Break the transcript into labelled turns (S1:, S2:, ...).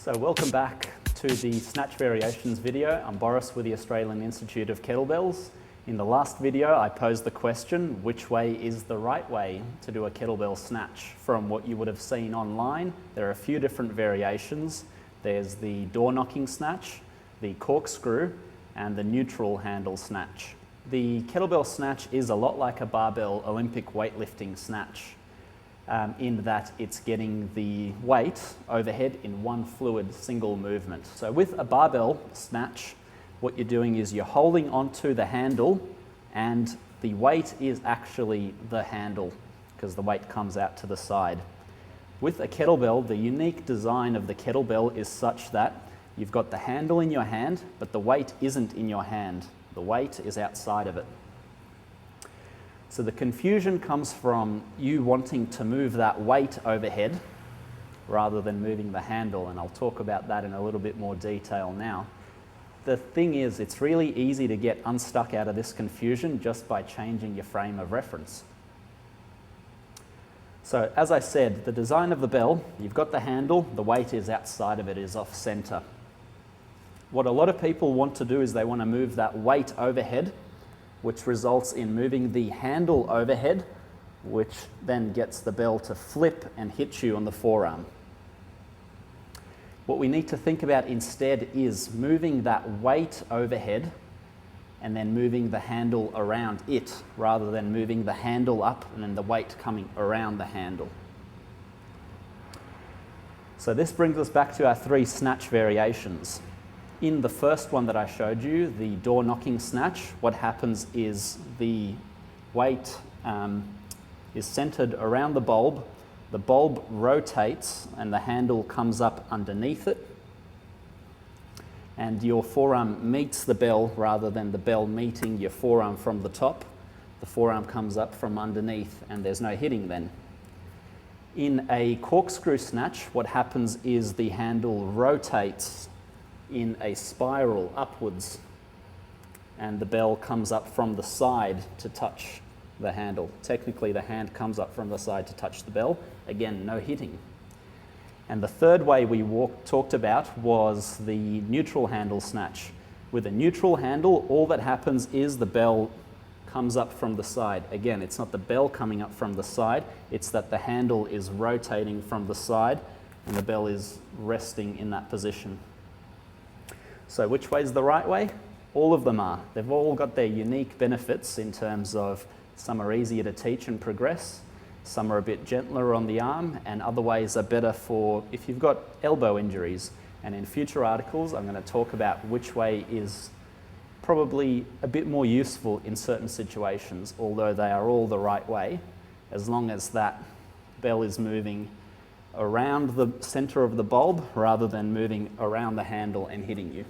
S1: So welcome back to the Snatch Variations video. I'm Boris with the Australian Institute of Kettlebells. In the last video, I posed the question, which way is the right way to do a kettlebell snatch? From what you would have seen online, there are a few different variations. There's the door knocking snatch, the corkscrew, and the neutral handle snatch. The kettlebell snatch is a lot like a barbell Olympic weightlifting snatch. In that it's getting the weight overhead in one fluid single movement. So with a barbell snatch, what you're doing is you're holding onto the handle and the weight is actually the handle because the weight comes out to the side. With a kettlebell, the unique design of the kettlebell is such that you've got the handle in your hand, but the weight isn't in your hand. The weight is outside of it. So the confusion comes from you wanting to move that weight overhead rather than moving the handle, and I'll talk about that in a little bit more detail now. The thing is, it's really easy to get unstuck out of this confusion just by changing your frame of reference. So as I said, the design of the bell, you've got the handle, the weight is outside of it, is off center. What a lot of people want to do is they want to move that weight overhead, which results in moving the handle overhead, which then gets the bell to flip and hit you on the forearm. What we need to think about instead is moving that weight overhead and then moving the handle around it, rather than moving the handle up and then the weight coming around the handle. So this brings us back to our three snatch variations. In the first one that I showed you, the door knocking snatch, what happens is the weight is centered around the bulb rotates and the handle comes up underneath it, and your forearm meets the bell rather than the bell meeting your forearm from the top. The forearm comes up from underneath and there's no hitting then. In a corkscrew snatch, what happens is the handle rotates in a spiral upwards and the bell comes up from the side to touch the handle. Technically the hand comes up from the side to touch the bell. Again, no hitting. And the third way we talked about was the neutral handle snatch. With a neutral handle, all that happens is the bell comes up from the side. Again, it's not the bell coming up from the side, it's that the handle is rotating from the side and the bell is resting in that position. So which way is the right way? All of them are. They've all got their unique benefits in terms of some are easier to teach and progress, some are a bit gentler on the arm, and other ways are better for if you've got elbow injuries. And in future articles, I'm going to talk about which way is probably a bit more useful in certain situations, although they are all the right way, as long as that bell is moving around the center of the bulb rather than moving around the handle and hitting you.